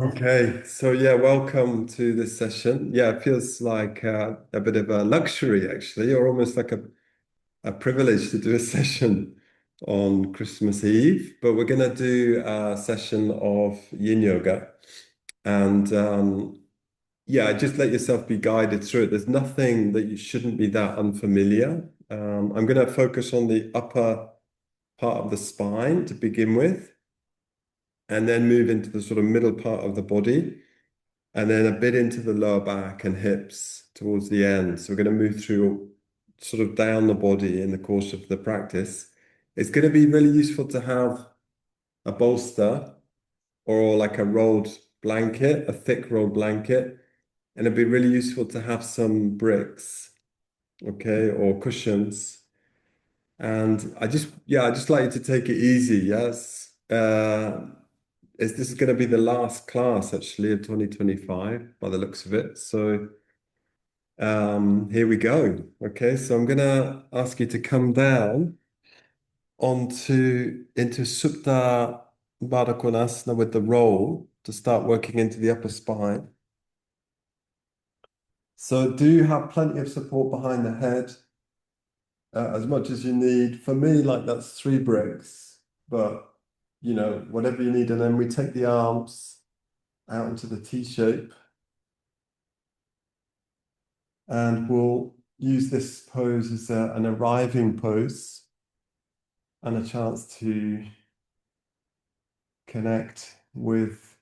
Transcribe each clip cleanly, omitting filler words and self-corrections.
Okay, so yeah, welcome to this session. Yeah, it feels like a bit of a luxury actually, or almost like a privilege to do a session on Christmas Eve. But we're going to do a session of yin yoga. And yeah, just let yourself be guided through it. There's nothing that you shouldn't be that unfamiliar. I'm going to focus on the upper part of the spine to begin with, and then move into the sort of middle part of the body. And then a bit into the lower back and hips towards the end. So we're going to move through sort of down the body in the course of the practice. It's going to be really useful to have a bolster or like a rolled blanket, a thick rolled blanket. And it'd be really useful to have some bricks, okay, or cushions. And I just like you to take it easy. Yes. This is going to be the last class actually of 2025 by the looks of it. So here we go. Okay, so I'm gonna ask you to come down into Supta Baddha Konasana with the roll to start working into the upper spine. So do you have plenty of support behind the head, as much as you need? For me, like that's three bricks, but whatever you need. And then we take the arms out into the T shape, and we'll use this pose as an arriving pose and a chance to connect with,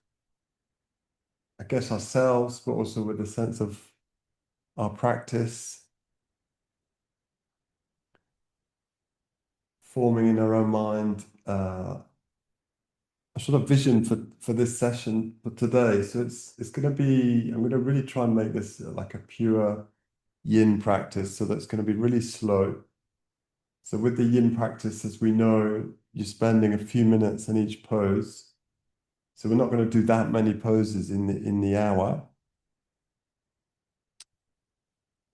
I guess, ourselves, but also with a sense of our practice, forming in our own mind a sort of vision for this session for today. So it's going to be, I'm going to really try and make this like a pure yin practice. So that's going to be really slow. So with the yin practice, as we know, you're spending a few minutes in each pose. So we're not going to do that many poses in the hour.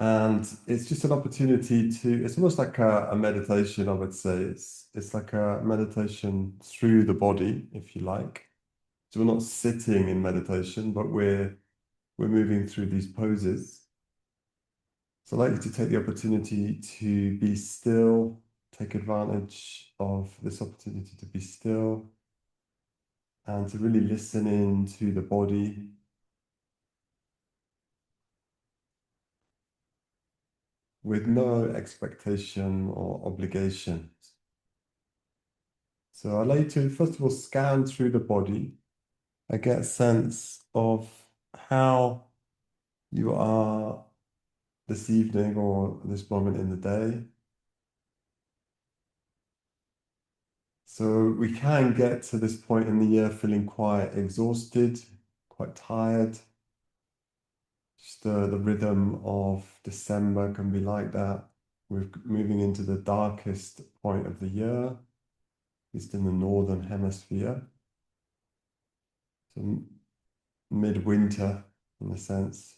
And it's just an opportunity to, it's almost like a meditation, I would say. It's like a meditation through the body, if you like. So we're not sitting in meditation, but we're moving through these poses. So I'd like you to take the opportunity to be still, take advantage of this opportunity to be still and to really listen in to the body. With no expectation or obligation. So I'd like you to, first of all, scan through the body and get a sense of how you are this evening or this moment in the day. So we can get to this point in the year feeling quite exhausted, quite tired. Just the rhythm of December can be like that. We're moving into the darkest point of the year, at least in the northern hemisphere. So midwinter in a sense.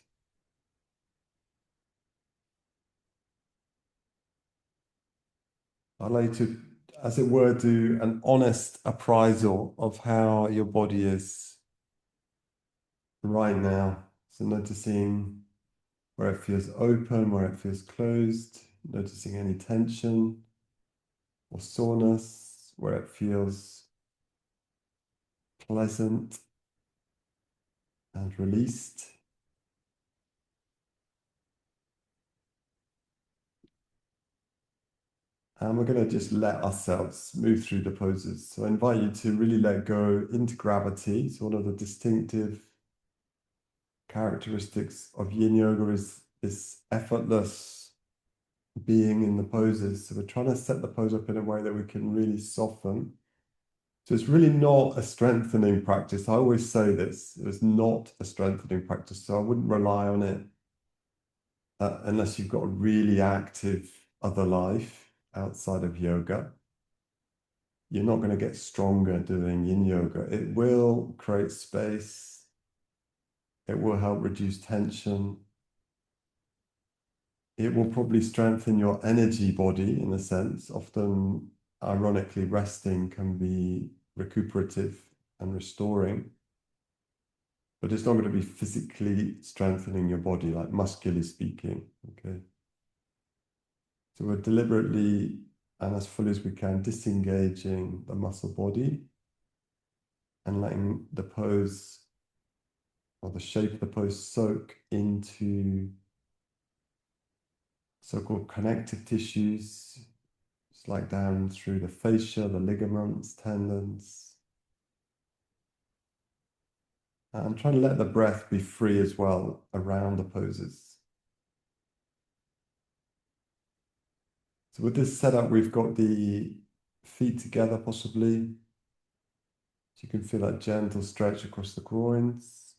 I'd like to, as it were, do an honest appraisal of how your body is right now. So noticing where it feels open, where it feels closed, noticing any tension or soreness, where it feels pleasant and released. And we're going to just let ourselves move through the poses. So I invite you to really let go into gravity. So one of the distinctive characteristics of yin yoga is this effortless being in the poses. So we're trying to set the pose up in a way that we can really soften. So it's really not a strengthening practice. I always say this, it's not a strengthening practice. So I wouldn't rely on it unless you've got a really active other life outside of yoga. You're not going to get stronger doing yin yoga. It will create space. It will help reduce tension. It will probably strengthen your energy body in a sense. Often, ironically, resting can be recuperative and restoring. but it's not going to be physically strengthening your body, like muscularly speaking. Okay. So we're deliberately and as fully as we can disengaging the muscle body and letting the pose or the shape of the pose soak into so-called connective tissues. It's like down through the fascia, the ligaments, tendons. And try to let the breath be free as well around the poses. So with this setup, we've got the feet together possibly. So you can feel that gentle stretch across the groins.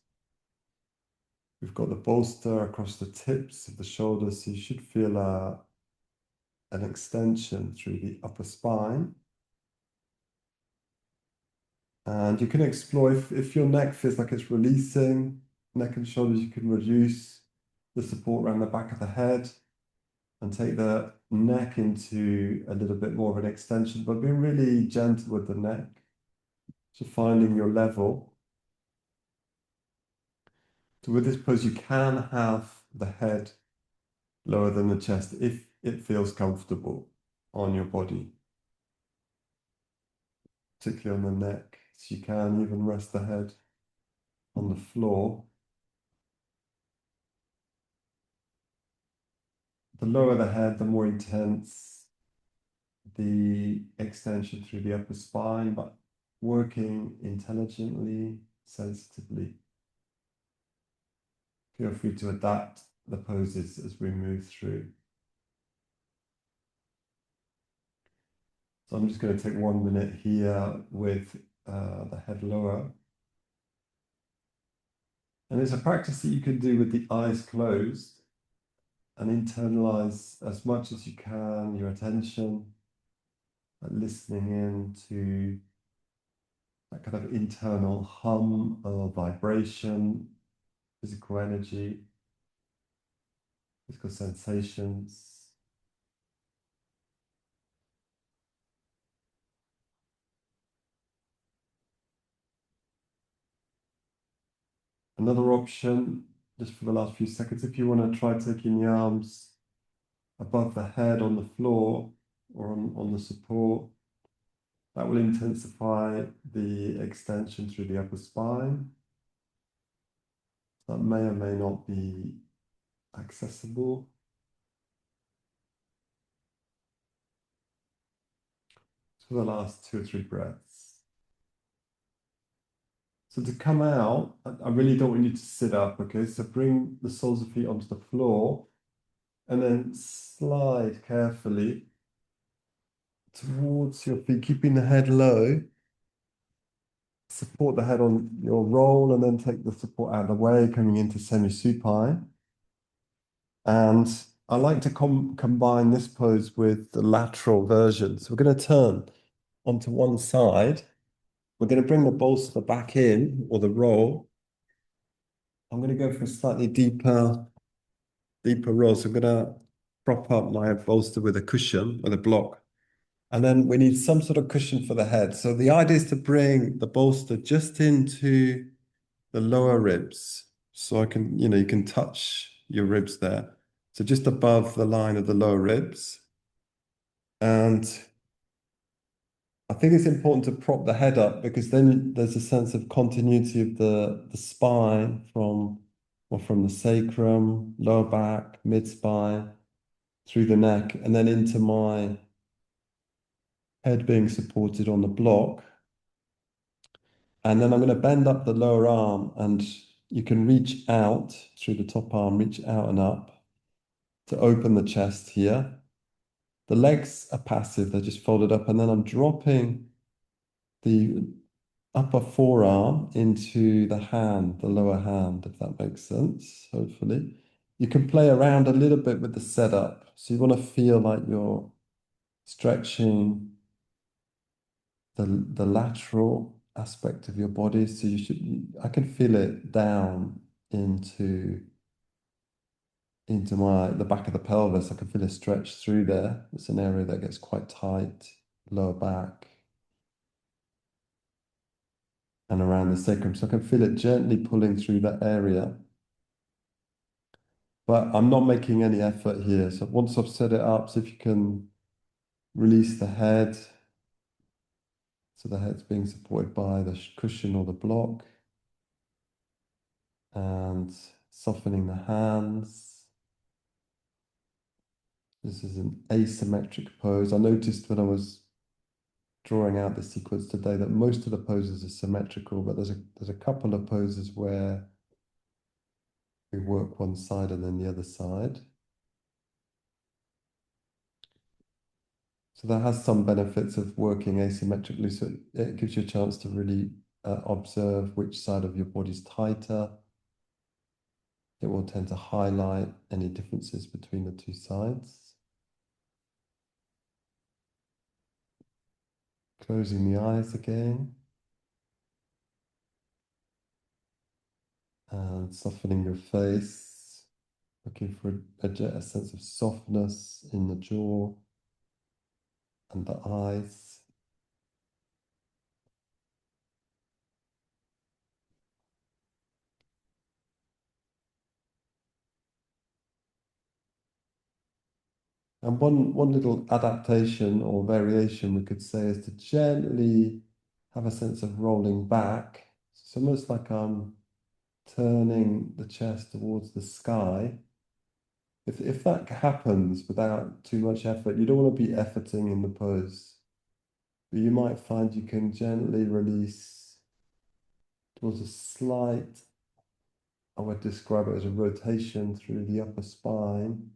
We've got the bolster across the tips of the shoulders, so you should feel an extension through the upper spine. And you can explore, if your neck feels like it's releasing, neck and shoulders, you can reduce the support around the back of the head and take the neck into a little bit more of an extension, but be really gentle with the neck. So finding your level. So with this pose, you can have the head lower than the chest if it feels comfortable on your body, particularly on the neck. So you can even rest the head on the floor. The lower the head, the more intense the extension through the upper spine, but working intelligently, sensitively. Feel free to adapt the poses as we move through. So I'm just going to take 1 minute here with the head lower. And it's a practice that you can do with the eyes closed and internalize as much as you can your attention, listening in to that kind of internal hum or vibration, physical energy, physical sensations. Another option, just for the last few seconds, if you want to try taking the arms above the head on the floor or on the support, that will intensify the extension through the upper spine. That may or may not be accessible. For the last 2 or 3 breaths. So to come out, I really don't want you to sit up, okay? So bring the soles of feet onto the floor and then slide carefully towards your feet, keeping the head low. Support the head on your roll and then take the support out of the way, coming into semi-supine. And I like to combine this pose with the lateral version. So we're going to turn onto one side. We're going to bring the bolster back in, or the roll. I'm going to go for a slightly deeper roll. So I'm going to prop up my bolster with a cushion, with a block. And then we need some sort of cushion for the head. So the idea is to bring the bolster just into the lower ribs. So you can touch your ribs there. So just above the line of the lower ribs. And I think it's important to prop the head up because then there's a sense of continuity of the spine from the sacrum, lower back, mid-spine, through the neck, and then into my head being supported on the block. And then I'm going to bend up the lower arm, and you can reach out through the top arm, reach out and up to open the chest here. The legs are passive, they're just folded up, and then I'm dropping the upper forearm into the hand, the lower hand, if that makes sense, hopefully. You can play around a little bit with the setup. So you want to feel like you're stretching the lateral aspect of your body. So I can feel it down into the back of the pelvis. I can feel a stretch through there. It's an area that gets quite tight, lower back. and around the sacrum. So I can feel it gently pulling through that area. But I'm not making any effort here. So once I've set it up, see if you can release the head. So the head's being supported by the cushion or the block. And softening the hands. This is an asymmetric pose. I noticed when I was drawing out the sequence today that most of the poses are symmetrical, but there's a couple of poses where we work one side and then the other side. So that has some benefits of working asymmetrically. So it gives you a chance to really observe which side of your body's tighter. It will tend to highlight any differences between the two sides. Closing the eyes again. And softening your face. Looking for a sense of softness in the jaw and the eyes. And one little adaptation or variation we could say is to gently have a sense of rolling back. It's almost like I'm turning the chest towards the sky. If that happens without too much effort, you don't want to be efforting in the pose. But you might find you can gently release towards a slight, I would describe it as a rotation through the upper spine,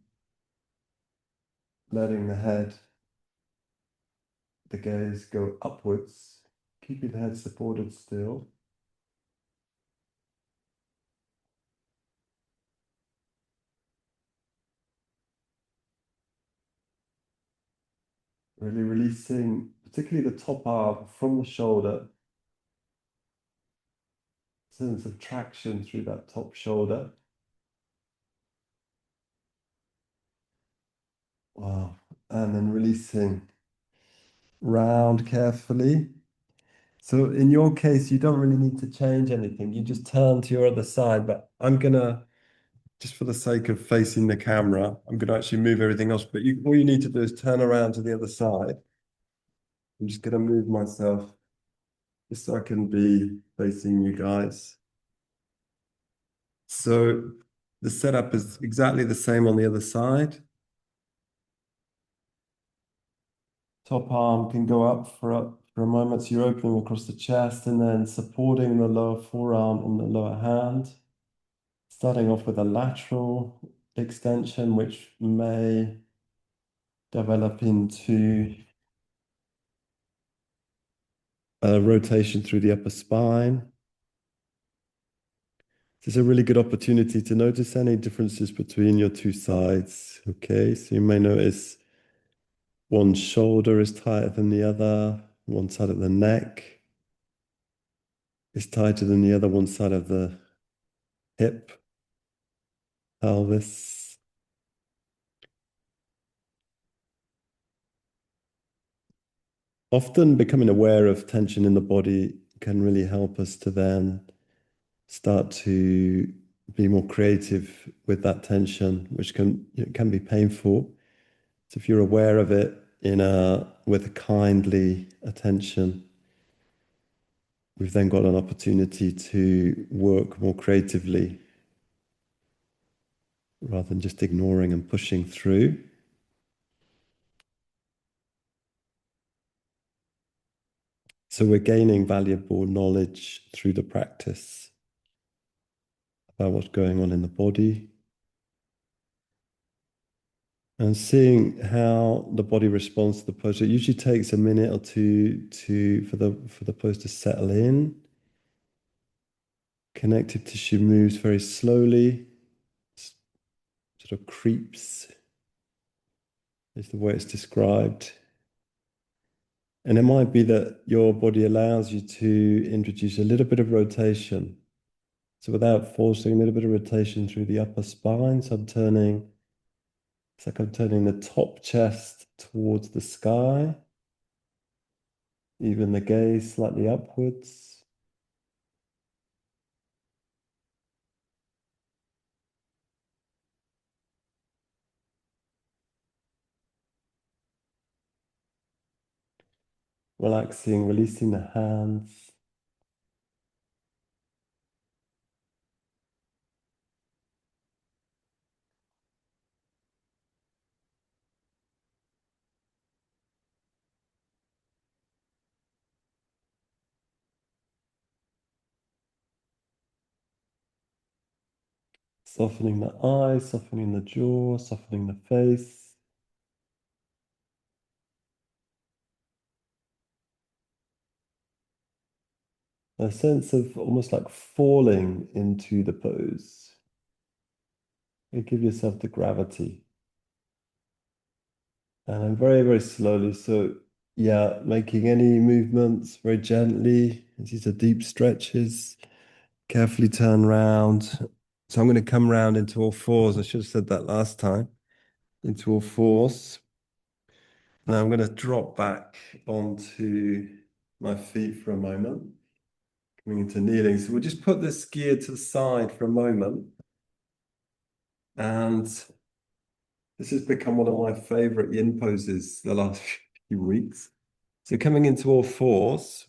letting the head, the gaze go upwards, keeping the head supported still. Really releasing, particularly the top arm from the shoulder, sense of traction through that top shoulder. Wow. And then releasing round carefully. So in your case, you don't really need to change anything. You just turn to your other side, but I'm gonna, just for the sake of facing the camera, I'm gonna actually move everything else. But all you need to do is turn around to the other side. I'm just gonna move myself just so I can be facing you guys. So the setup is exactly the same on the other side. Top arm can go up for a moment. So you're opening across the chest and then supporting the lower forearm and the lower hand. Starting off with a lateral extension, which may develop into a rotation through the upper spine. This is a really good opportunity to notice any differences between your two sides. Okay, so you may notice one shoulder is tighter than the other, one side of the neck is tighter than the other, one side of the hip, pelvis. Often becoming aware of tension in the body can really help us to then start to be more creative with that tension, which can be painful. So if you're aware of it with a kindly attention, we've then got an opportunity to work more creatively rather than just ignoring and pushing through. So we're gaining valuable knowledge through the practice about what's going on in the body and seeing how the body responds to the pose. It usually takes a minute or two for the pose to settle in. Connective tissue moves very slowly, sort of creeps, is the way it's described. And it might be that your body allows you to introduce a little bit of rotation. So without forcing, a little bit of rotation through the upper spine. So it's like I'm turning the top chest towards the sky, even the gaze slightly upwards. Relaxing, releasing the hands. Softening the eyes, softening the jaw, softening the face. A sense of almost like falling into the pose. You give yourself the gravity. And then very, very slowly. So, yeah, making any movements very gently. These are deep stretches. Carefully turn round. So I'm going to come round into all fours. I should have said that last time. Into all fours. Now I'm going to drop back onto my feet for a moment, coming into kneeling. So we'll just put this gear to the side for a moment. And this has become one of my favorite yin poses the last few weeks. So coming into all fours,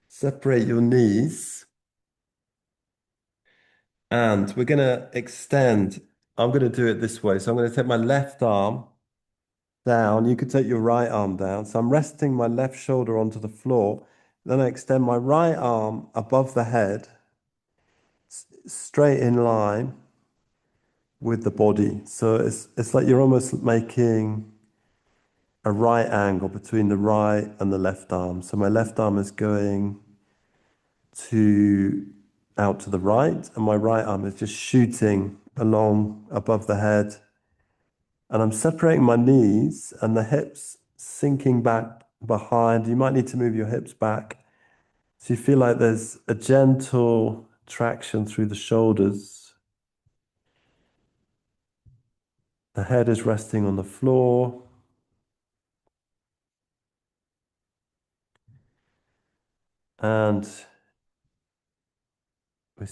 separate your knees, and we're going to extend. I'm going to do it this way. So I'm going to take my left arm down. You could take your right arm down. So I'm resting my left shoulder onto the floor. Then I extend my right arm above the head, straight in line with the body. So it's like you're almost making a right angle between the right and the left arm. So my left arm is going to out to the right, and my right arm is just shooting along above the head. And I'm separating my knees and the hips sinking back behind. You might need to move your hips back. So you feel like there's a gentle traction through the shoulders. The head is resting on the floor. And we're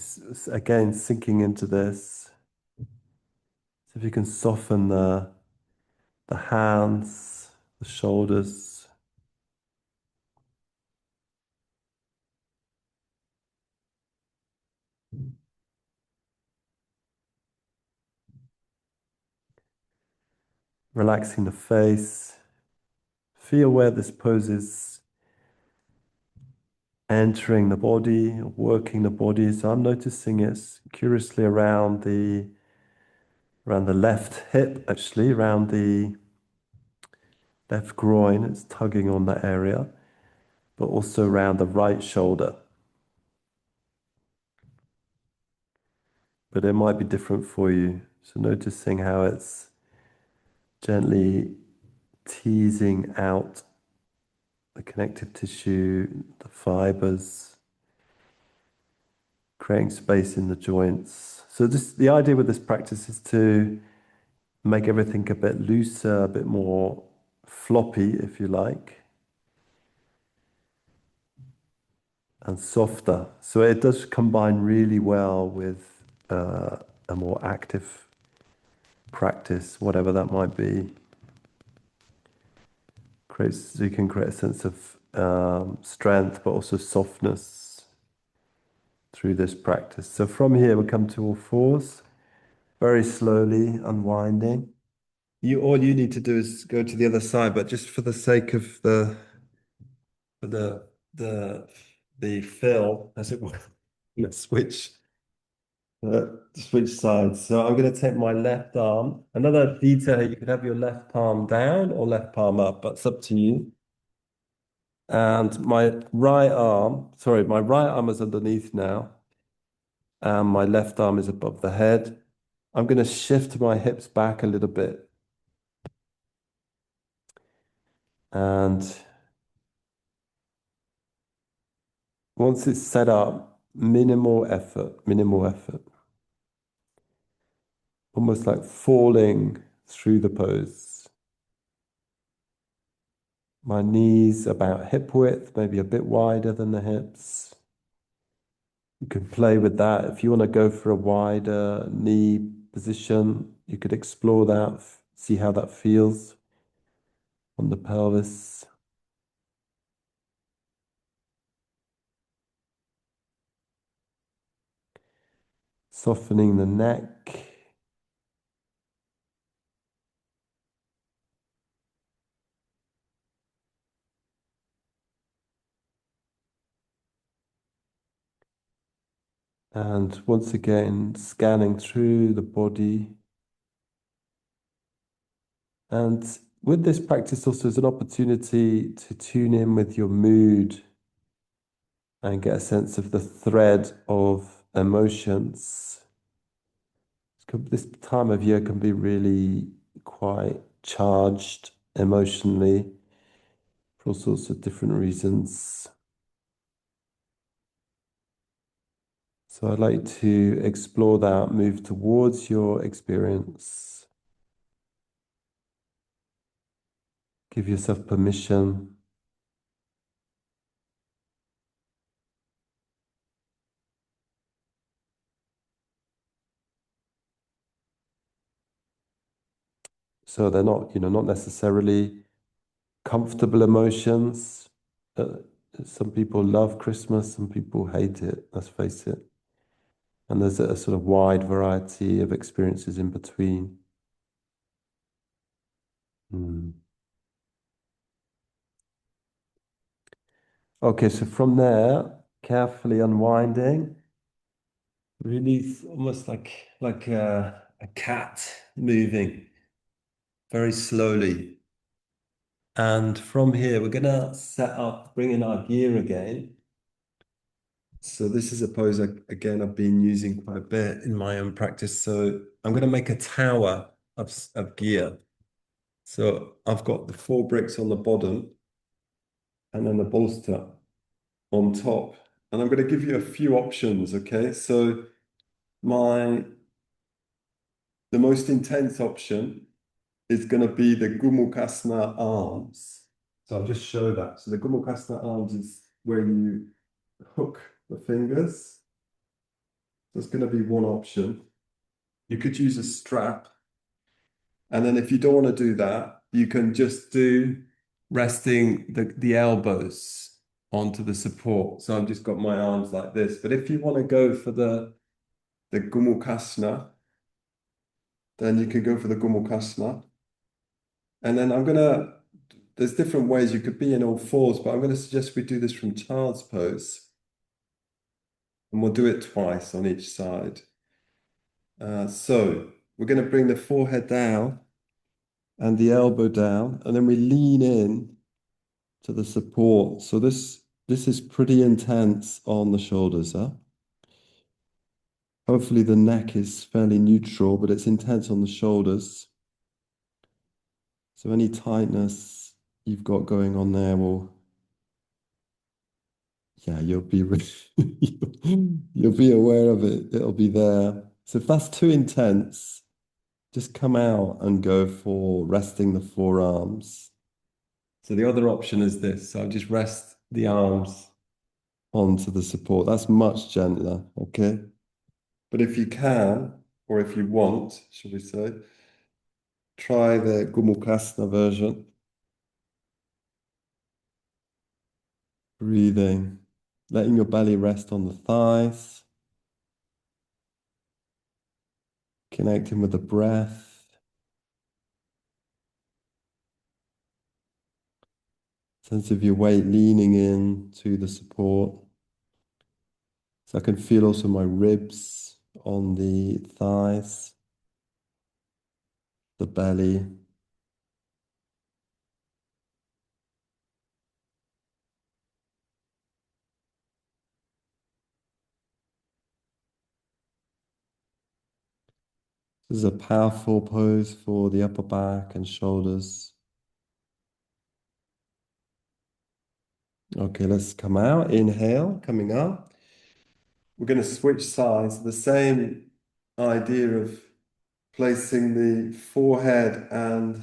again sinking into this. So if you can soften the hands, the shoulders. Relaxing the face. Feel where this pose is entering the body, working the body. So I'm noticing it's curiously around the left hip, actually, around the left groin. It's tugging on that area, but also around the right shoulder. But it might be different for you. So noticing how it's gently teasing out the connective tissue, the fibers, creating space in the joints. So the idea with this practice is to make everything a bit looser, a bit more floppy, if you like, and softer. So it does combine really well with a more active practice, whatever that might be. So you can create a sense of strength, but also softness through this practice. So from here, we come to all fours, very slowly unwinding. All you need to do is go to the other side, but just for the sake of for the the fill, as it were, let's switch sides. So I'm going to take my left arm. Another detail, you could have your left palm down or left palm up, but it's up to you. And my right arm is underneath now, and my left arm is above the head. I'm going to shift my hips back a little bit. And once it's set up, minimal effort, minimal effort. Almost like falling through the pose. My knees about hip width, maybe a bit wider than the hips. You can play with that. If you want to go for a wider knee position, you could explore that, see how that feels on the pelvis. Softening the neck. And once again, scanning through the body. And with this practice also is an opportunity to tune in with your mood and get a sense of the thread of emotions. This time of year can be really quite charged emotionally for all sorts of different reasons. So I'd like to explore that, move towards your experience. Give yourself permission. So they're not, not necessarily comfortable emotions. Uh, some people love Christmas, some people hate it, let's face it. And there's a sort of wide variety of experiences in between. Mm. Okay, so from there, carefully unwinding, really almost like a cat moving very slowly. And from here, we're gonna set up, bring in our gear again. So this is a pose again I've been using quite a bit in my own practice. So I'm gonna make a tower of gear. So I've got the four bricks on the bottom and then the bolster on top. And I'm going to give you a few options, okay? So my the most intense option is going to be the Gumukasana arms. So I'll just show that. So the Gumukasana arms is where you hook the fingers. That's going to be one option. You could use a strap. And then if you don't want to do that, you can just do resting the elbows onto the support. So I've just got my arms like this. But if you want to go for the Gumukasana, then you can go for the Gumukasana. And then there's different ways you could be in all fours, but I'm going to suggest we do this from child's pose. And we'll do it twice on each side. So we're going to bring the forehead down and the elbow down, and then we lean in to the support. So this is pretty intense on the shoulders, huh? Hopefully the neck is fairly neutral, but it's intense on the shoulders. So any tightness you've got going on there will, yeah, you'll be aware of it. It'll be there. So if that's too intense, just come out and go for resting the forearms. So the other option is this. So I'll just rest the arms onto the support. That's much gentler, okay? But if you can, or if you want, should we say, try the Gumukasana version. Breathing, letting your belly rest on the thighs, connecting with the breath, sense of your weight leaning in to the support. So I can feel also my ribs on the thighs, the belly. This is a powerful pose for the upper back and shoulders. Okay, let's come out. Inhale, coming up. We're going to switch sides. The same idea of placing the forehead and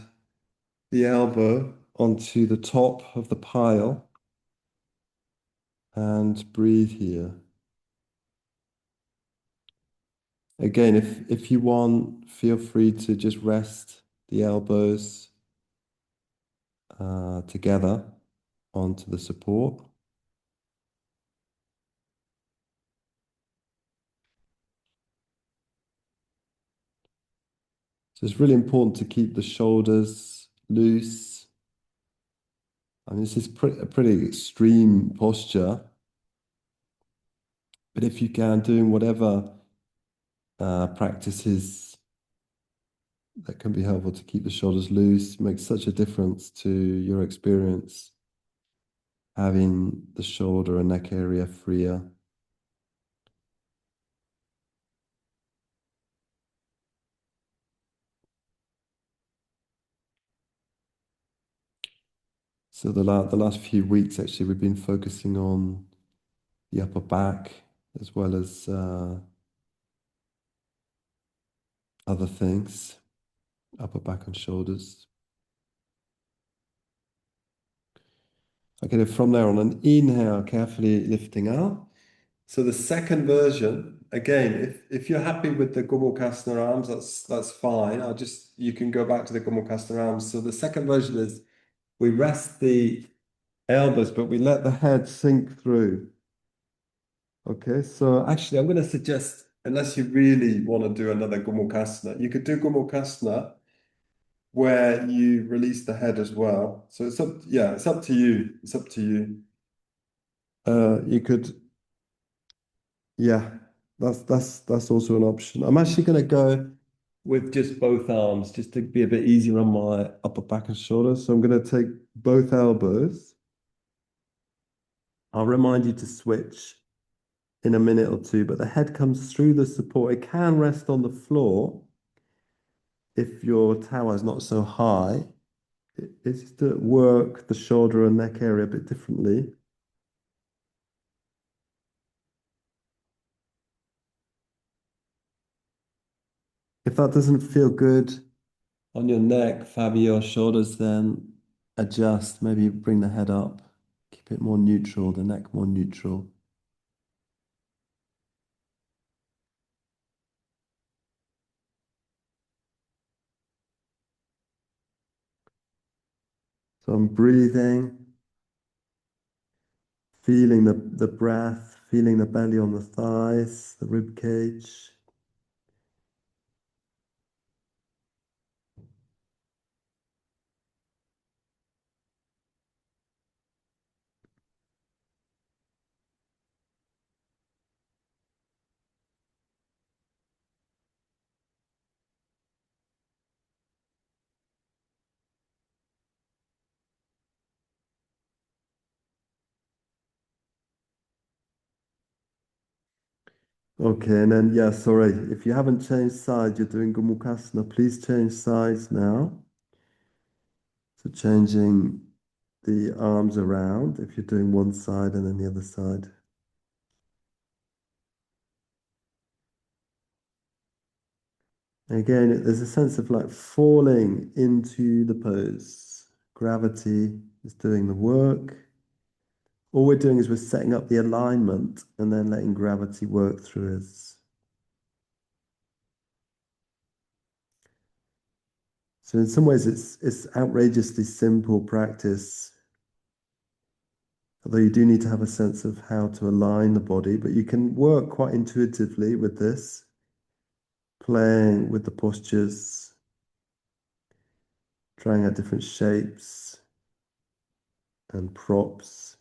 the elbow onto the top of the pile and breathe here. Again, if you want, feel free to just rest the elbows together onto the support. So it's really important to keep the shoulders loose. I mean, this is a pretty extreme posture, but if you can, doing whatever practices that can be helpful to keep the shoulders loose makes such a difference to your experience, having the shoulder and neck area freer. So the last few weeks, actually, we've been focusing on the upper back as well as other things, upper back and shoulders. Okay, from there on an inhale, carefully lifting up. So the second version, again, if you're happy with the Gomukhasana arms, that's fine. You can go back to the Gomukhasana arms. So the second version is we rest the elbows, but we let the head sink through. Okay, so actually, I'm going to suggest, unless you really want to do another Gomukhasana, you could do Gomukhasana where you release the head as well. So it's up to you. It's up to you. You could, yeah, that's also an option. I'm actually going to go with just both arms, just to be a bit easier on my upper back and shoulders. So I'm going to take both elbows. I'll remind you to switch in a minute or two, but the head comes through the support. It can rest on the floor if your tower is not so high. It's to work the shoulder and neck area a bit differently. If that doesn't feel good on your neck, Fabio, shoulders, then adjust. Maybe bring the head up. Keep it more neutral, the neck more neutral. So I'm breathing, feeling the breath, feeling the belly on the thighs, the rib cage. Okay, and then, yeah, sorry, if you haven't changed sides, you're doing Gomukhasana, please change sides now. So changing the arms around if you're doing one side and then the other side. Again, there's a sense of like falling into the pose. Gravity is doing the work. All we're doing is we're setting up the alignment and then letting gravity work through us. So in some ways, it's outrageously simple practice. Although you do need to have a sense of how to align the body, but you can work quite intuitively with this, playing with the postures, trying out different shapes and props.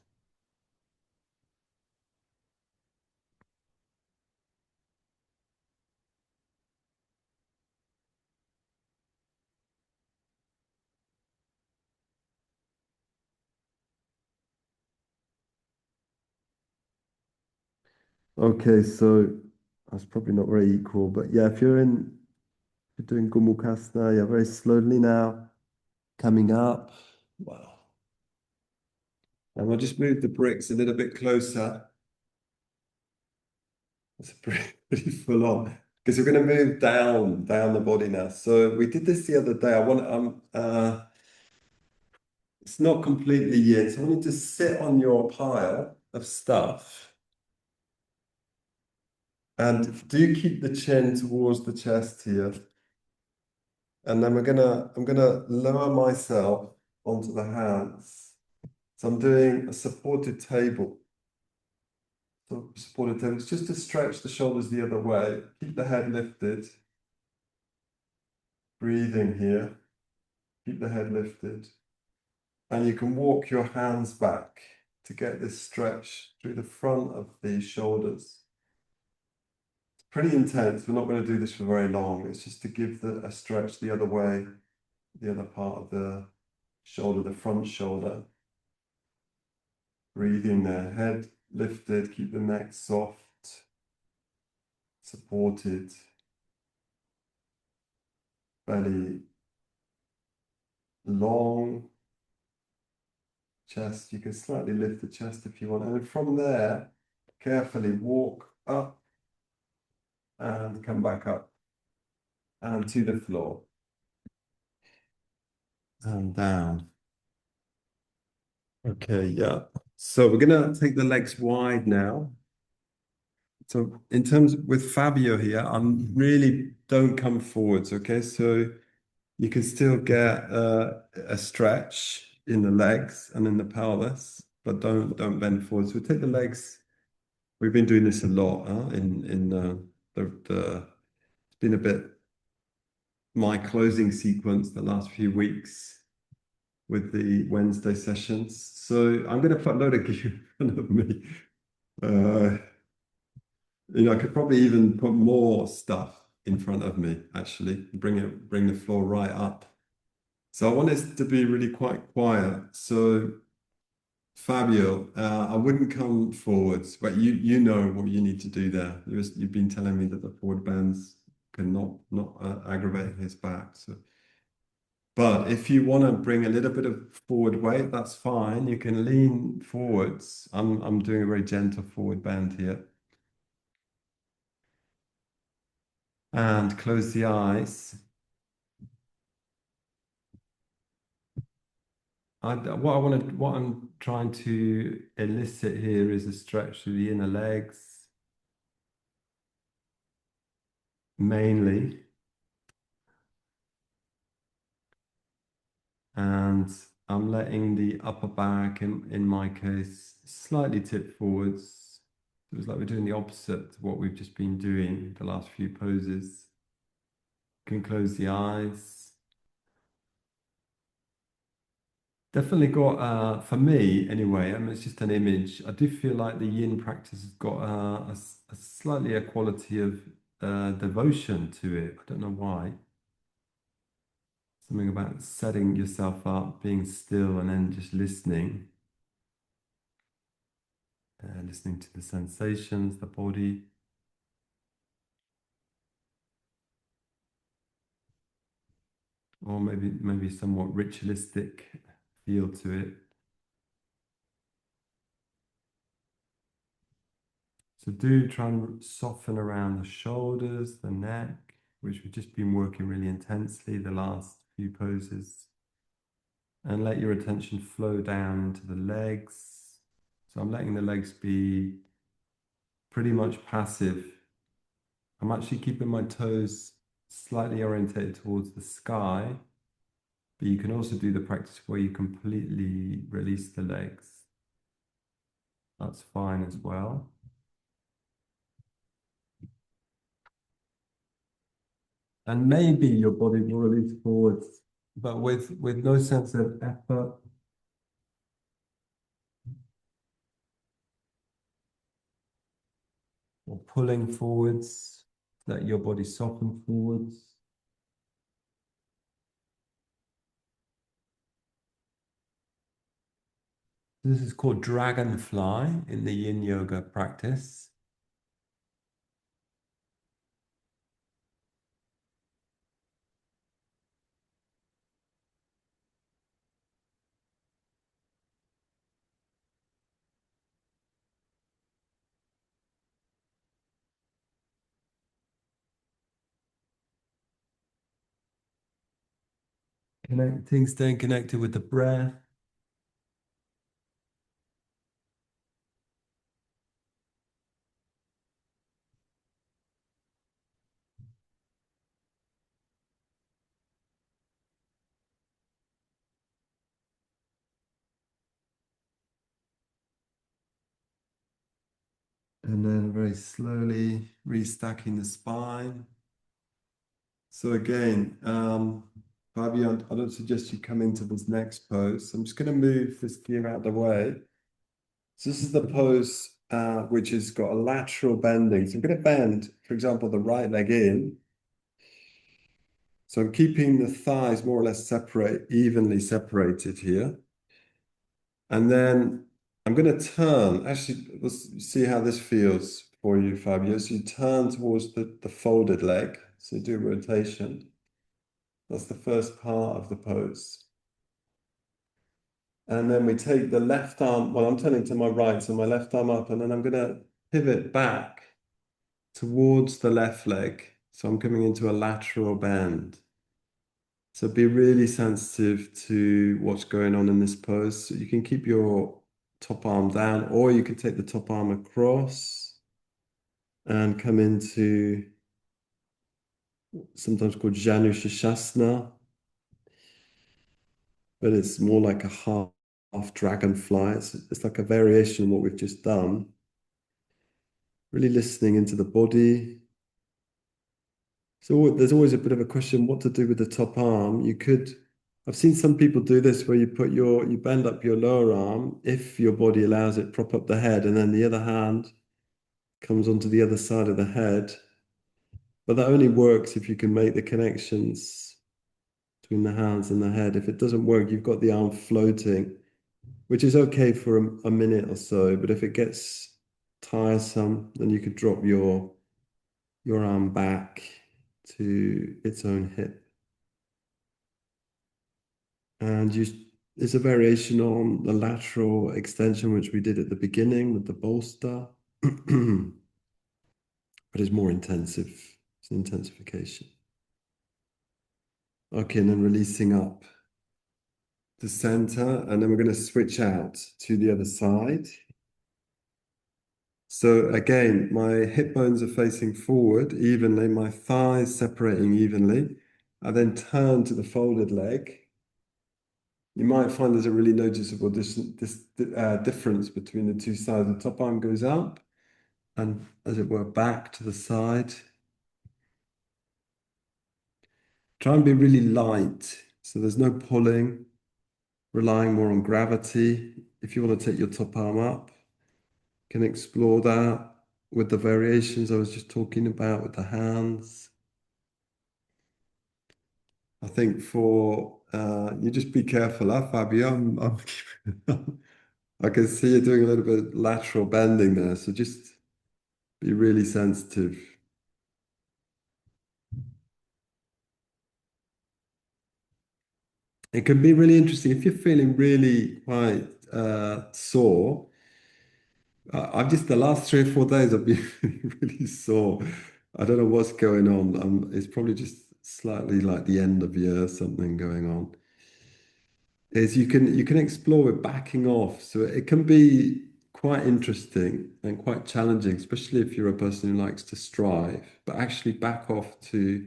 Okay, so that's probably not very equal, but yeah, if you're doing Gomukhasana, yeah, very slowly now, coming up. Wow. And we'll just move the bricks a little bit closer. It's pretty full on because we're going to move down the body now. So we did this the other day. It's not completely yin. So I want you to sit on your pile of stuff and do keep the chin towards the chest here. And then I'm gonna lower myself onto the hands. So I'm doing a supported table. So supported table. It's just to stretch the shoulders the other way. Keep the head lifted. Breathing here. Keep the head lifted. And you can walk your hands back to get this stretch through the front of the shoulders. It's pretty intense. We're not going to do this for very long. It's just to give a stretch the other way, the other part of the shoulder, the front shoulder. Breathing there, head lifted, keep the neck soft, supported, belly long, chest. You can slightly lift the chest if you want. And then from there, carefully walk up and come back up and to the floor and down. Okay, yeah. So we're gonna take the legs wide now. So in terms with Fabio here, I'm really don't come forwards, okay? So you can still get a stretch in the legs and in the pelvis, but don't bend forward. So we take the legs. We've been doing this a lot, huh? In the it's been a bit my closing sequence the last few weeks with the Wednesday sessions. So I'm going to put a load of gear in front of me. Uh, I could probably even put more stuff in front of me, actually, bring the floor right up. So I want it to be really quite quiet. So Fabio, I wouldn't come forwards, but you know what you need to do there. You've been telling me that the forward bends can not aggravate his back. So, but if you want to bring a little bit of forward weight, that's fine. You can lean forwards. I'm doing a very gentle forward bend here, and close the eyes. What I'm trying to elicit here is a stretch through the inner legs, mainly. And I'm letting the upper back, in my case, slightly tip forwards. So it's like we're doing the opposite to what we've just been doing the last few poses. You can close the eyes. Definitely got, for me anyway, I mean, it's just an image. I do feel like the yin practice has got a slightly a quality of devotion to it. I don't know why. Something about setting yourself up, being still, and then just listening to the sensations, the body, or maybe somewhat ritualistic feel to it. So do try and soften around the shoulders, the neck, which we've just been working really intensely the last few poses. And let your attention flow down into the legs. So I'm letting the legs be pretty much passive. I'm actually keeping my toes slightly orientated towards the sky, but you can also do the practice where you completely release the legs. That's fine as well. And maybe your body will release forwards, but with no sense of effort. Or pulling forwards, let your body soften forwards. This is called dragonfly in the yin yoga practice. Connecting, staying connected with the breath. And then very slowly restacking the spine. So again, Fabian, I don't suggest you come into this next pose. I'm just going to move this gear out of the way. So this is the pose which has got a lateral bending. So I'm going to bend, for example, the right leg in. So I'm keeping the thighs more or less evenly separated here. And then I'm going to turn. Actually, let's see how this feels for you, Fabio. So you turn towards the folded leg. So you do a rotation. That's the first part of the pose. And then we take the left arm, well, I'm turning to my right, so my left arm up, and then I'm going to pivot back towards the left leg. So I'm coming into a lateral bend. So be really sensitive to what's going on in this pose. So you can keep your top arm down, or you can take the top arm across and come into sometimes called Janu Shashasana, but it's more like a half dragonfly. It's like a variation of what we've just done. Really listening into the body. So there's always a bit of a question what to do with the top arm. I've seen some people do this where you bend up your lower arm, if your body allows it, prop up the head, and then the other hand comes onto the other side of the head. But that only works if you can make the connections between the hands and the head. If it doesn't work, you've got the arm floating, which is okay for a minute or so. But if it gets tiresome, then you could drop your arm back to its own hip. And it's a variation on the lateral extension, which we did at the beginning with the bolster, but it's more intensive. It's an intensification. Okay, and then releasing up the center, and then we're going to switch out to the other side. So again, my hip bones are facing forward evenly, my thighs separating evenly. I then turn to the folded leg. You might find there's a really noticeable difference between the two sides. The top arm goes up and, as it were, back to the side. Try and be really light. So there's no pulling, relying more on gravity. If you want to take your top arm up, you can explore that with the variations I was just talking about with the hands. I think you just be careful, huh, Fabio? I can see you're doing a little bit of lateral bending there, so just be really sensitive. It can be really interesting if you're feeling really quite sore. I've just the last 3 or 4 days I've been really sore. I don't know what's going on. It's probably just slightly like the end of year something going on. Is you can explore with backing off. So it can be quite interesting and quite challenging, especially if you're a person who likes to strive, but actually back off to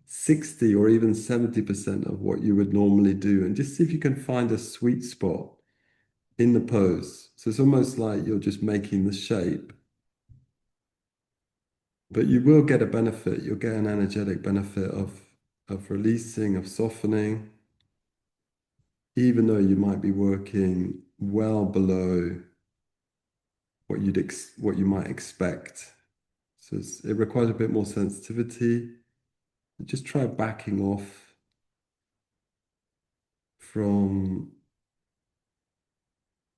60 or even 70% of what you would normally do and just see if you can find a sweet spot in the pose. So it's almost like you're just making the shape, but you will get a benefit. You'll get an energetic benefit of releasing, of softening, even though you might be working well below what you might expect. So it requires a bit more sensitivity. Just try backing off from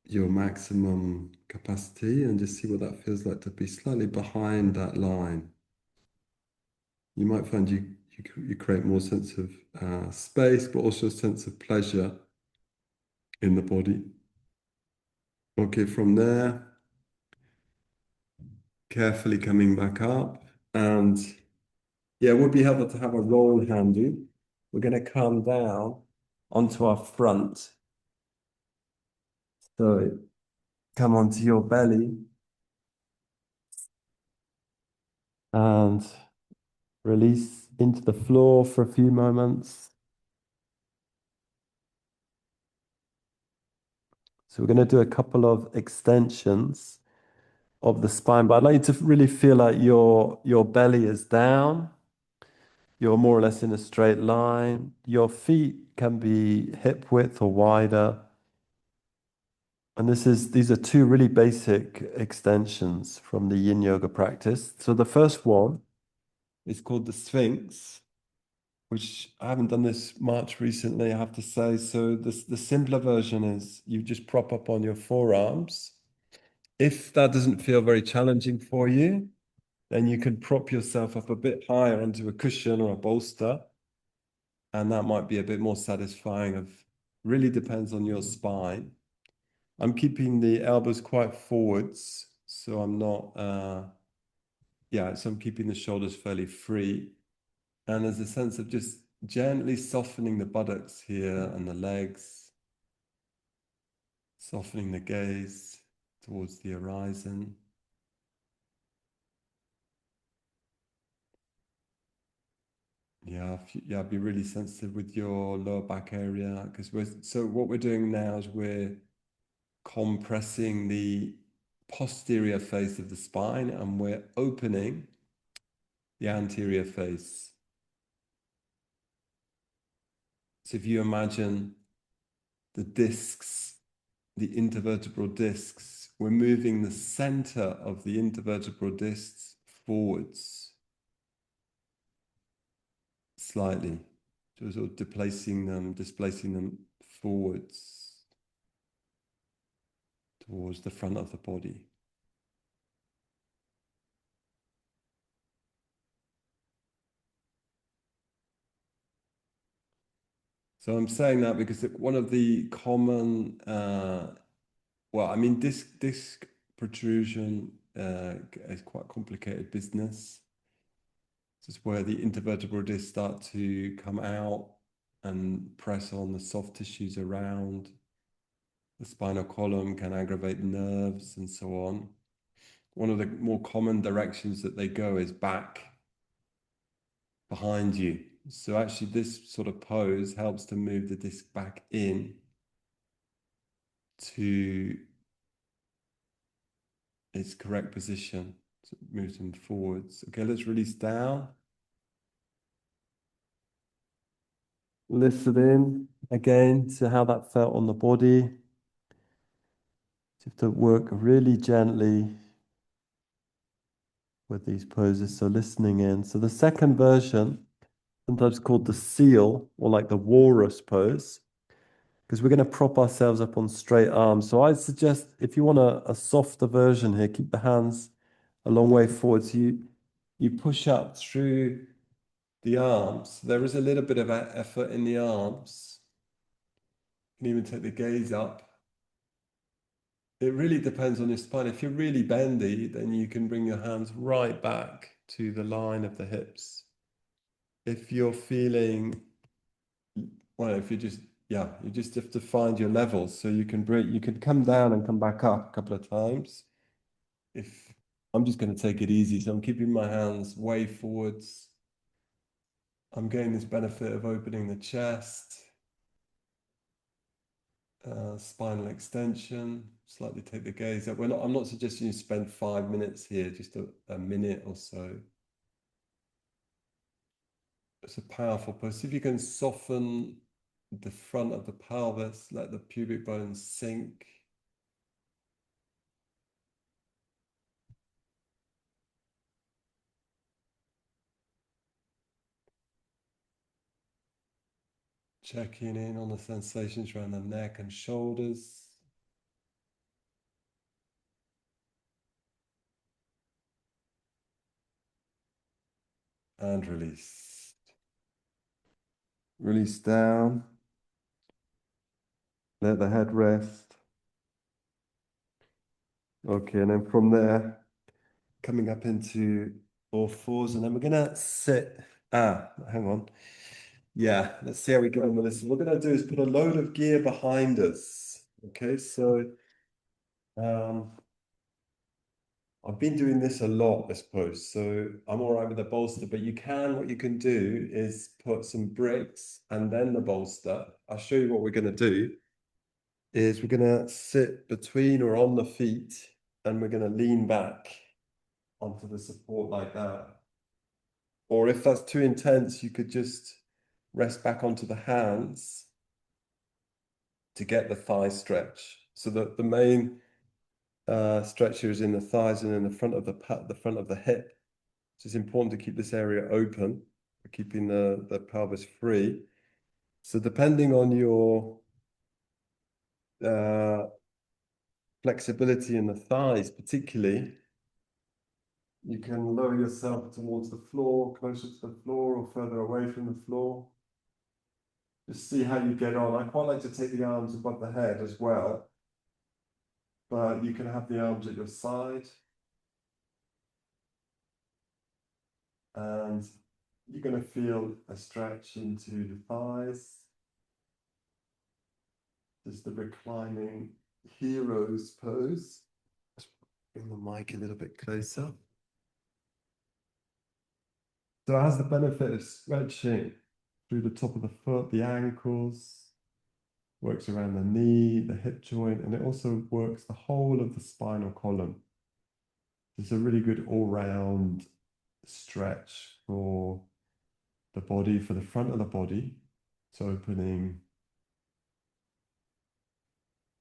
your maximum capacity and just see what that feels like to be slightly behind that line. You might find you create more sense of space, but also a sense of pleasure in the body. Okay, from there, carefully coming back up. And yeah, it would be helpful to have a roll handle. We're going to come down onto our front. So come onto your belly and release into the floor for a few moments. So we're going to do a couple of extensions of the spine, but I'd like you to really feel like your belly is down, you're more or less in a straight line. Your feet can be hip width or wider. And these are two really basic extensions from the Yin Yoga practice. So the first one is called the Sphinx, which I haven't done this much recently, I have to say. So the simpler version is you just prop up on your forearms. If that doesn't feel very challenging for you, then you can prop yourself up a bit higher onto a cushion or a bolster, and that might be a bit more satisfying. Really depends on your spine. I'm keeping the elbows quite forwards, so I'm not, so I'm keeping the shoulders fairly free. And there's a sense of just gently softening the buttocks here and the legs, softening the gaze towards the horizon. Be really sensitive with your lower back area because what we're doing now is we're compressing the posterior face of the spine and we're opening the anterior face. So if you imagine the discs, the intervertebral discs, we're moving the center of the intervertebral discs forwards slightly. So sort of displacing them forwards towards the front of the body. So I'm saying that because one of the common, disc protrusion is quite complicated business. This is where the intervertebral discs start to come out and press on the soft tissues around. The spinal column can aggravate nerves and so on. One of the more common directions that they go is back behind you. So actually this sort of pose helps to move the disc back in to its correct position. So it moves them forwards. Okay, let's release down. Listen in again to how that felt on the body. You have to work really gently with these poses. So listening in. So the second version, sometimes called the seal or like the walrus pose, because we're going to prop ourselves up on straight arms. So I suggest if you want a softer version here, keep the hands a long way forward. So you push up through the arms. There is a little bit of effort in the arms. You can even take the gaze up. It really depends on your spine. If you're really bendy, then you can bring your hands right back to the line of the hips. If you're feeling, if you just, you just have to find your levels. So you can come down and come back up a couple of times. If I'm just going to take it easy, so I'm keeping my hands way forwards. I'm getting this benefit of opening the chest, spinal extension, slightly take the gaze up. I'm not suggesting you spend 5 minutes here, just a minute or so. It's a powerful pose. See if you can soften the front of the pelvis, let the pubic bones sink. Checking in on the sensations around the neck and shoulders. And release. Release down. Let the head rest. Okay, and then from there, coming up into all fours, and then we're gonna sit. Hang on. Yeah, let's see how we get on with this. What we're gonna do is put a load of gear behind us. Okay, so I've been doing this a lot, I suppose. So I'm all right with the bolster, but what you can do is put some bricks and then the bolster. I'll show you what we're gonna do is we're gonna sit between or on the feet and we're gonna lean back onto the support like that. Or if that's too intense, you could just rest back onto the hands to get the thigh stretch. So that the main stretch here is in the thighs and in the front of the front of the hip. So it's important to keep this area open, keeping the pelvis free. So depending on your uh, flexibility in the thighs, particularly, you can lower yourself towards the floor, closer to the floor, or further away from the floor. Just see how you get on. I quite like to take the arms above the head as well, but you can have the arms at your side. And you're going to feel a stretch into the thighs. Just the reclining hero's pose. Let's bring the mic a little bit closer. So it has the benefit of stretching through the top of the foot, the ankles, works around the knee, the hip joint, and it also works the whole of the spinal column. It's a really good all-round stretch for the body, for the front of the body. It's opening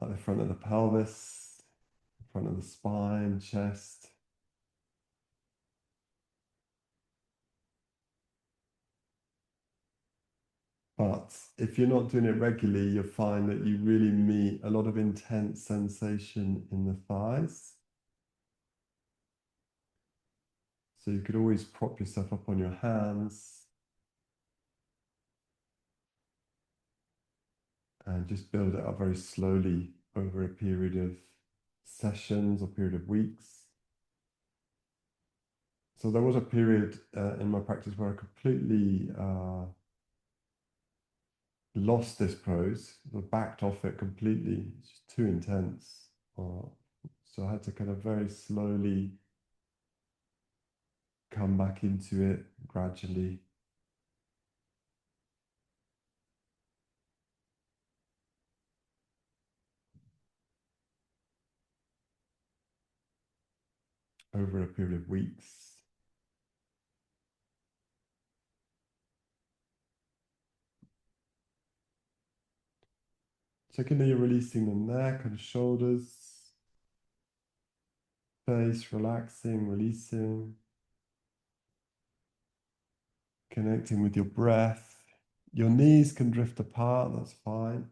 at the front of the pelvis, the front of the spine, chest. But if you're not doing it regularly, you'll find that you really meet a lot of intense sensation in the thighs. So you could always prop yourself up on your hands and just build it up very slowly over a period of sessions or period of weeks. So there was a period in my practice where I completely lost this pose, backed off it completely. It's just too intense. So I had to kind of very slowly come back into it gradually. Over a period of weeks. Secondly, you're releasing the neck and shoulders, face, relaxing, releasing, connecting with your breath. Your knees can drift apart, that's fine.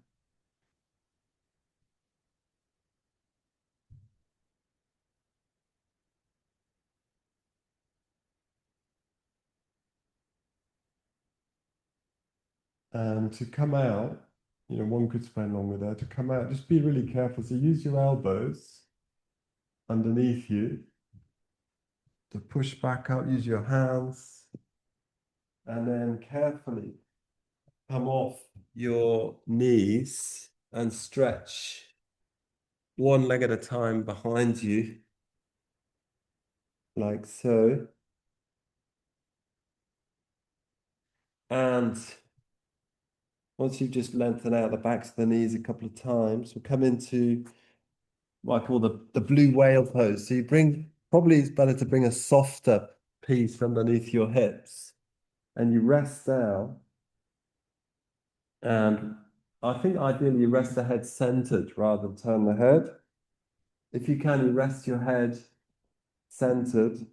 And to come out, one could spend longer there. To come out, just be really careful. So use your elbows underneath you to push back up, use your hands, and then carefully come off your knees and stretch one leg at a time behind you, like so. And once you've just lengthened out the backs of the knees a couple of times, we'll come into what I call the blue whale pose. So probably it's better to bring a softer piece underneath your hips and you rest down. And I think ideally you rest the head centered rather than turn the head. If you can, you rest your head centered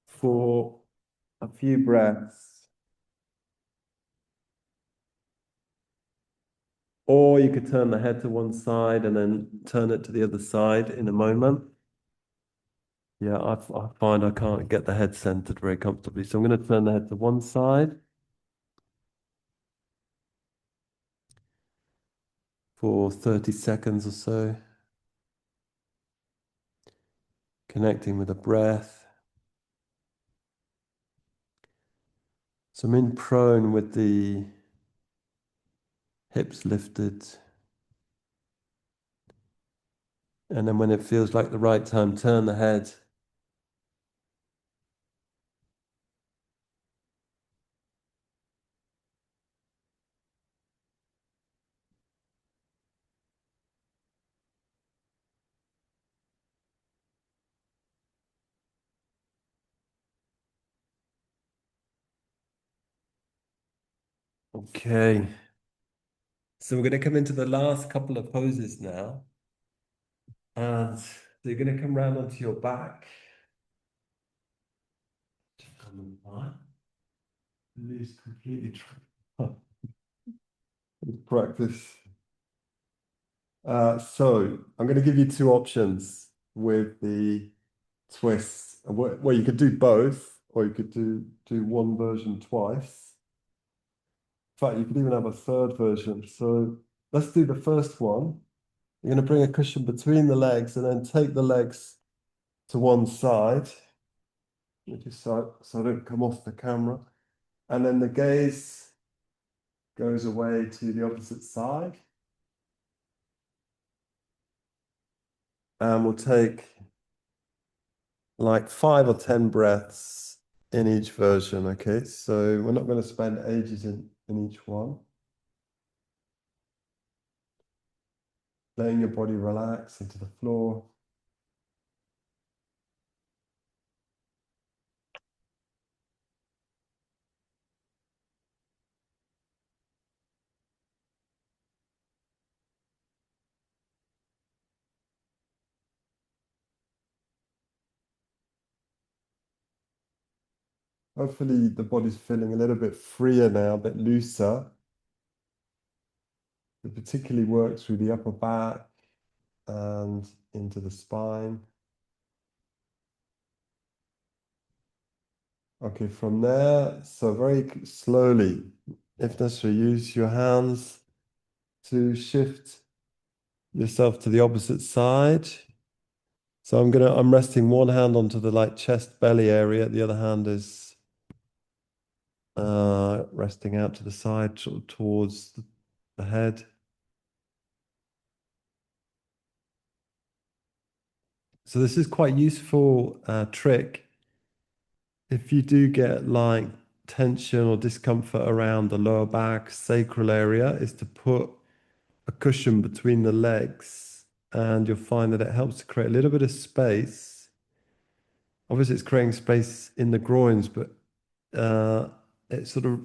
for a few breaths. Or you could turn the head to one side and then turn it to the other side in a moment. Yeah, I find I can't get the head centered very comfortably. So I'm going to turn the head to one side for 30 seconds or so. Connecting with the breath. So I'm in prone with the hips lifted. And then when it feels like the right time, turn the head. Okay. So we're going to come into the last couple of poses now. And so you're going to come round onto your back. Release completely. Practice. So I'm going to give you two options with the twists. Well, you could do both, or you could do one version twice. In fact, you could even have a third version. So let's do the first one. You're going to bring a cushion between the legs and then take the legs to one side. Just so I don't come off the camera. And then the gaze goes away to the opposite side. And we'll take like 5 or 10 breaths in each version. Okay, so we're not going to spend ages in each one. Letting your body relax into the floor. Hopefully the body's feeling a little bit freer now, a bit looser. It particularly works through the upper back and into the spine. Okay, from there, so very slowly, if necessary, use your hands to shift yourself to the opposite side. So I'm resting one hand onto the like chest belly area, the other hand is resting out to the side, sort of towards the head. So this is quite useful trick if you do get like tension or discomfort around the lower back, sacral area, is to put a cushion between the legs, and you'll find that it helps to create a little bit of space. Obviously, it's creating space in the groins, but it sort of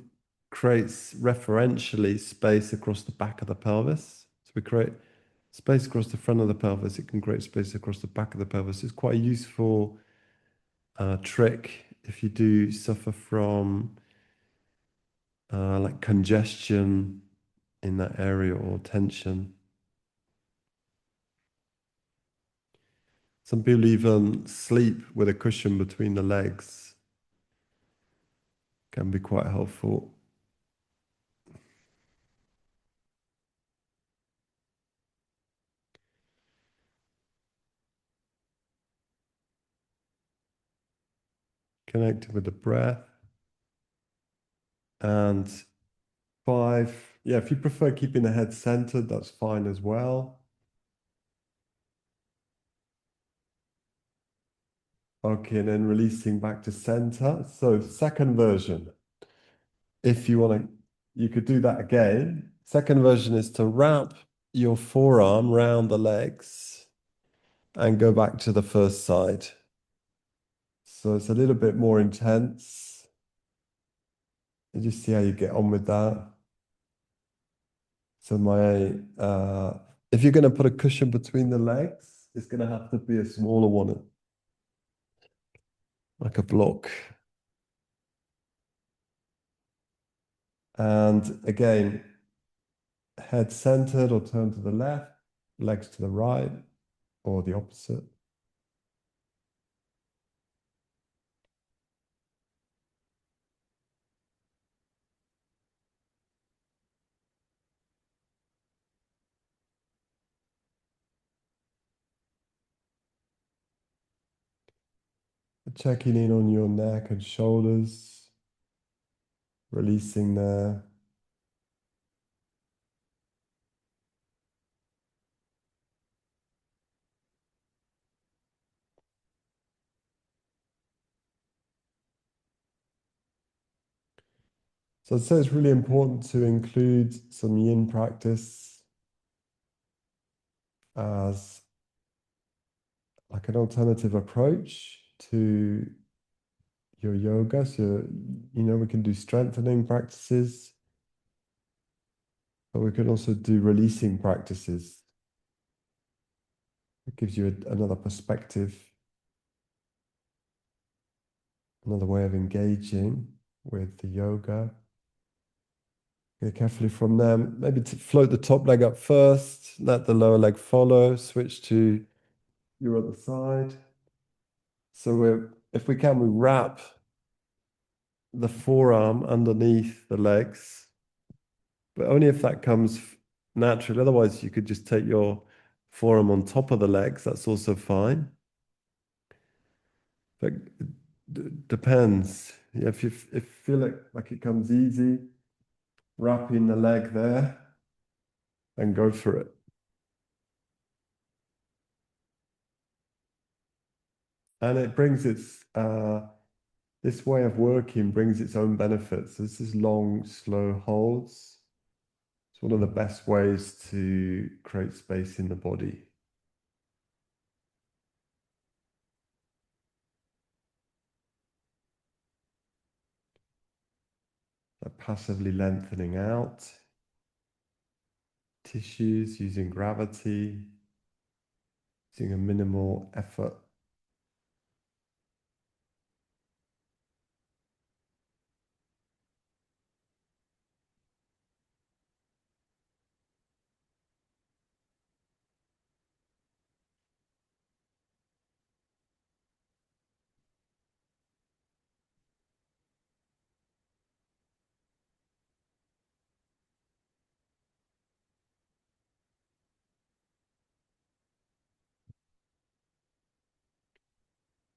creates referentially space across the back of the pelvis. So we create space across the front of the pelvis. It can create space across the back of the pelvis. It's quite a useful trick if you do suffer from like congestion in that area or tension. Some people even sleep with a cushion between the legs. Can be quite helpful. Connecting with the breath. And 5, yeah, if you prefer keeping the head centered, that's fine as well. Okay, and then releasing back to center. So second version, if you want to, you could do that again. Second version is to wrap your forearm round the legs and go back to the first side. So it's a little bit more intense. And just see how you get on with that. So if you're going to put a cushion between the legs, it's going to have to be a smaller one, like a block. And again, head centered or turn to the left, legs to the right, or the opposite. Checking in on your neck and shoulders, releasing there. So I'd say it's really important to include some yin practice as like an alternative approach to your yoga. So, we can do strengthening practices. But we can also do releasing practices. It gives you another perspective, another way of engaging with the yoga. Go carefully from there. Maybe to float the top leg up first, let the lower leg follow, switch to your other side. So if we can, we wrap the forearm underneath the legs, but only if that comes naturally. Otherwise, you could just take your forearm on top of the legs. That's also fine. But depends. Yeah, if you feel like it comes easy, wrapping the leg there, then go for it. And it brings this way of working brings its own benefits. This is long, slow holds. It's one of the best ways to create space in the body. Passively lengthening out tissues using gravity, using a minimal effort.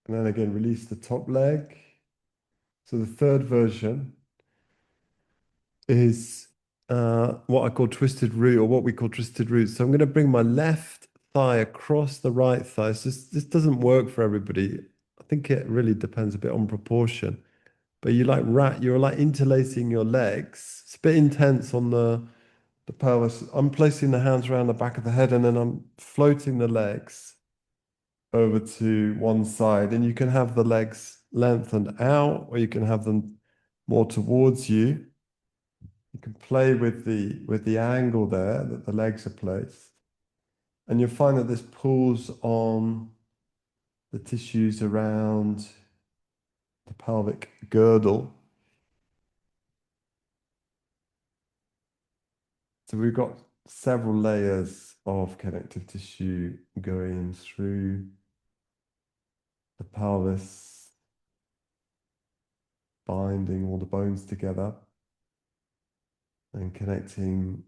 And then again, release the top leg. So the third version is what I call twisted root, or what we call twisted root. So I'm going to bring my left thigh across the right thigh. So this doesn't work for everybody. I think it really depends a bit on proportion. But you're like interlacing your legs. It's a bit intense on the pelvis. I'm placing the hands around the back of the head, and then I'm floating the legs over to one side. And you can have the legs lengthened out, or you can have them more towards you. You can play with the angle there that the legs are placed. And you'll find that this pulls on the tissues around the pelvic girdle. So we've got several layers of connective tissue going through the pelvis, binding all the bones together and connecting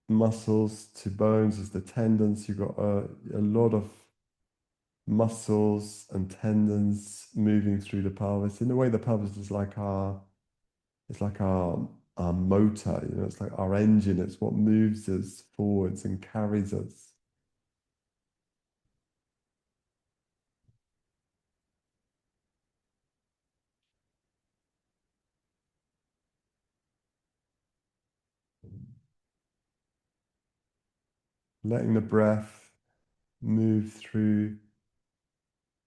muscles to bones as the tendons. You've got a lot of muscles and tendons moving through the pelvis. In a way, the pelvis is like our motor, it's like our engine. It's what moves us forwards and carries us. Letting the breath move through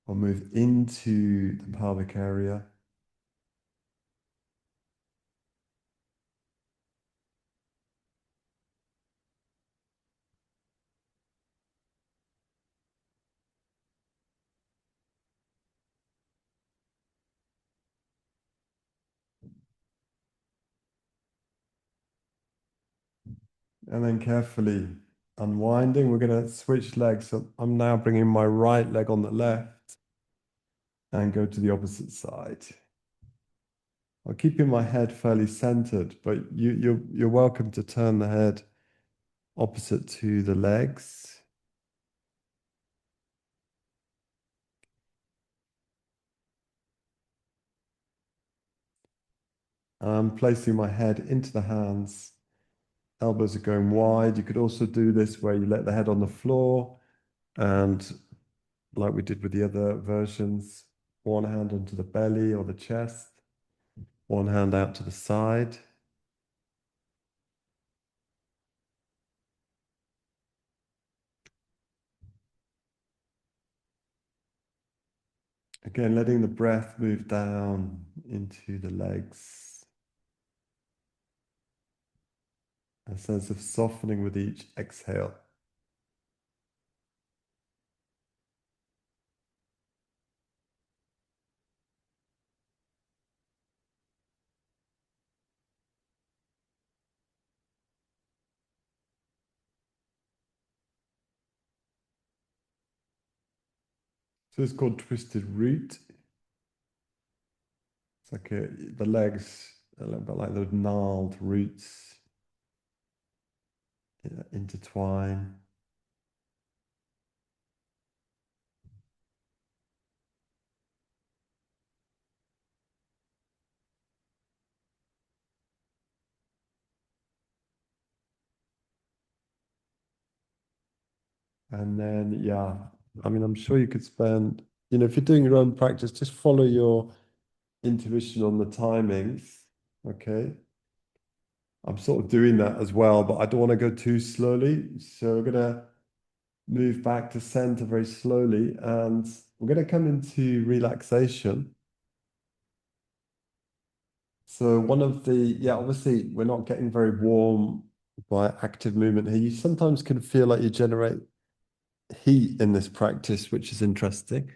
or move into the pelvic area. And then carefully unwinding. We're going to switch legs. So I'm now bringing my right leg on the left and go to the opposite side. I'm keeping my head fairly centered, but you're welcome to turn the head opposite to the legs. I'm placing my head into the hands. Elbows are going wide. You could also do this where you let the head on the floor, and like we did with the other versions, one hand onto the belly or the chest, one hand out to the side. Again, letting the breath move down into the legs. a sense of softening with each exhale. So it's called twisted root. It's like the legs a little bit like those gnarled roots intertwine. And then, yeah, I mean, I'm sure you could spend, if you're doing your own practice, just follow your intuition on the timings. Okay. I'm sort of doing that as well, but I don't want to go too slowly. So we're going to move back to center very slowly, and we're going to come into relaxation. So one of the, yeah, obviously we're not getting very warm by active movement here. You sometimes can feel like you generate heat in this practice, which is interesting.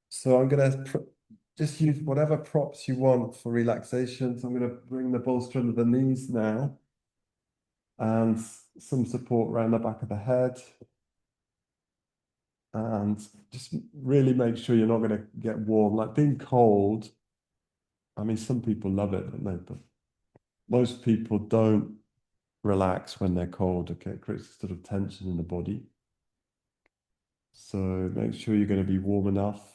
So I'm going to just use whatever props you want for relaxation. So I'm going to bring the bolster under the knees now and some support around the back of the head. And just really make sure you're not going to get warm. Like being cold, I mean, some people love it, don't they? But most people don't relax when they're cold. Okay, it creates a sort of tension in the body. So make sure you're going to be warm enough.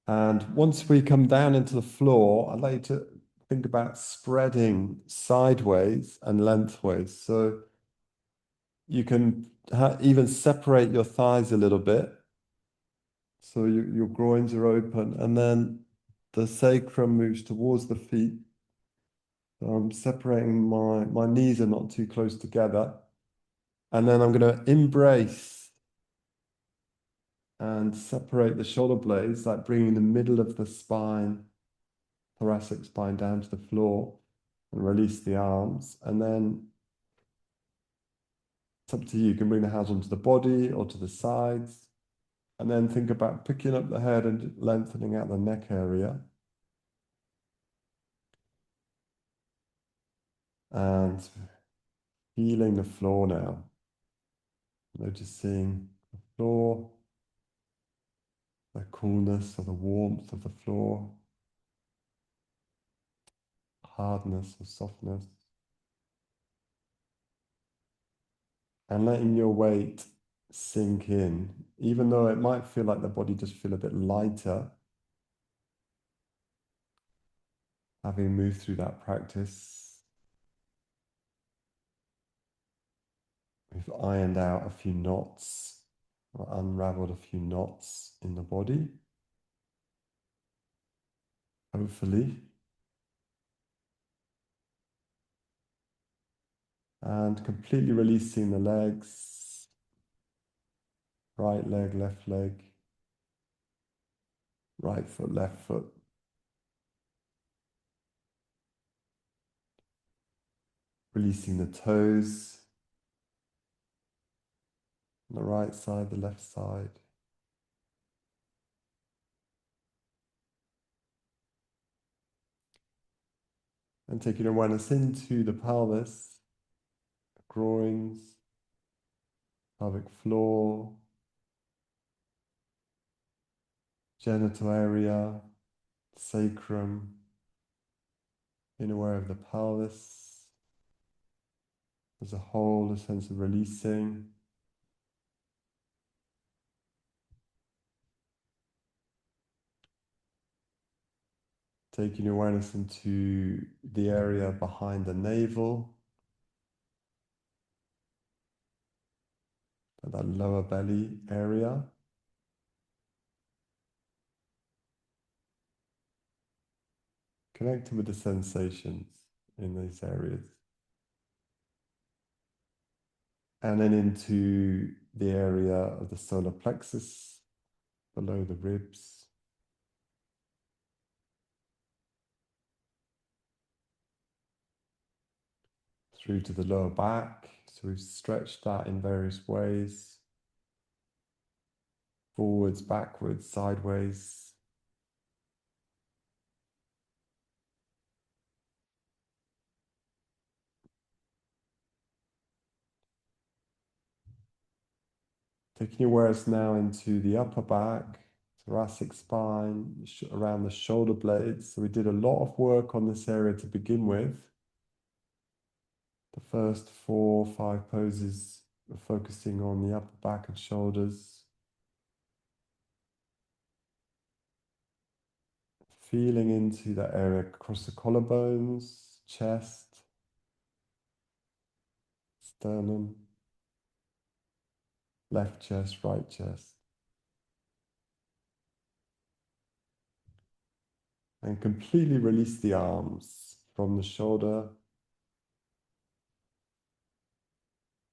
And once we come down into the floor, I'd like you to think about spreading sideways and lengthways. So you can even separate your thighs a little bit. So your groins are open, and then the sacrum moves towards the feet. So I'm separating my knees are not too close together. And then I'm going to embrace and separate the shoulder blades, like bringing the middle of the spine, thoracic spine down to the floor, and release the arms. And then it's up to you. You can bring the hands onto the body or to the sides. And then think about picking up the head and lengthening out the neck area. And feeling the floor now. Noticing the floor, the coolness or the warmth of the floor, hardness or softness. And letting your weight sink in, even though it might feel like the body just feel a bit lighter, having moved through that practice. We've ironed out a few knots, or unraveled a few knots in the body, hopefully. And completely releasing the legs, right leg, left leg, right foot, left foot. Releasing the toes, on the right side, the left side. And taking awareness into the pelvis, groins, pelvic floor, genital area, sacrum, being aware of the pelvis as a whole, a sense of releasing. Taking awareness into the area behind the navel, that lower belly area. Connecting with the sensations in these areas. And then into the area of the solar plexus, below the ribs. through to the lower back. So we've stretched that in various ways, forwards, backwards, sideways. Taking your awareness now into the upper back, thoracic spine, around the shoulder blades. So we did a lot of work on this area to begin with. The first 4 or 5 poses are focusing on the upper back and shoulders. Feeling into that area across the collarbones, chest, sternum, left chest, right chest. And completely release the arms from the shoulder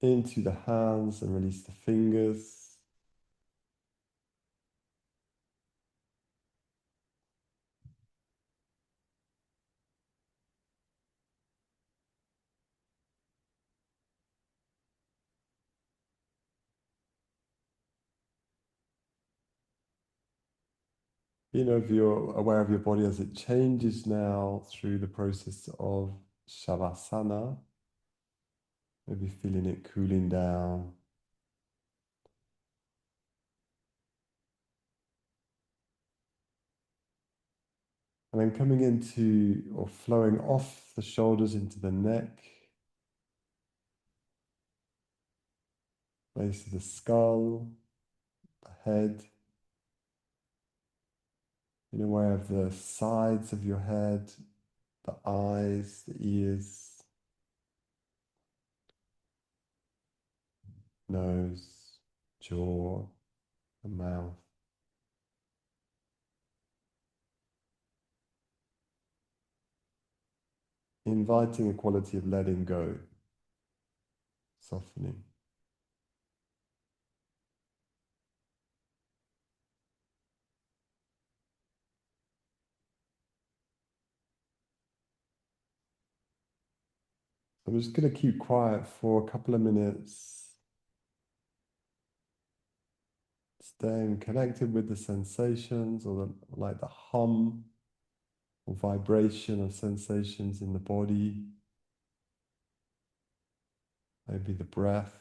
into the hands and release the fingers. You know, if you're aware of your body as it changes now through the process of Shavasana, maybe feeling it cooling down. And then coming into or flowing off the shoulders into the neck, base of the skull, the head, being aware of the sides of your head, the eyes, the ears, nose, jaw, the mouth. Inviting a quality of letting go, softening. I'm just going to keep quiet for a couple of minutes, staying connected with the sensations or like the hum or vibration of sensations in the body, maybe the breath.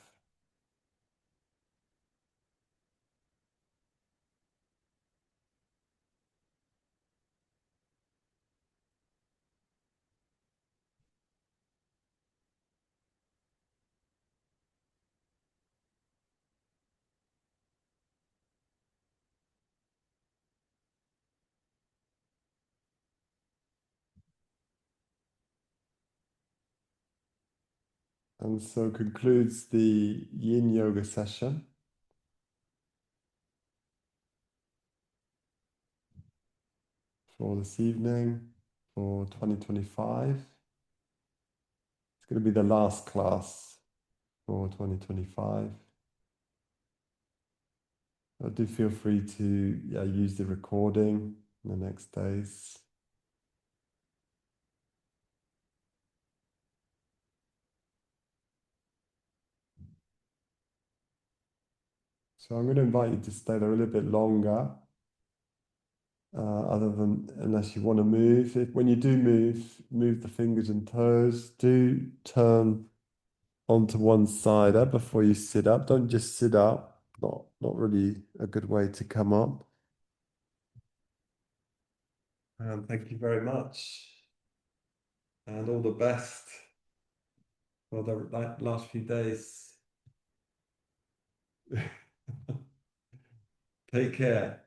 And so concludes the Yin Yoga session for this evening for 2025. It's going to be the last class for 2025. Do feel free to use the recording in the next days. So I'm going to invite you to stay there a little bit longer, other than unless you want to move. When you do move the fingers and toes. Do turn onto one side before you sit up. Don't just sit up. Not really a good way to come up. And thank you very much. And all the best for the last few days. Take care.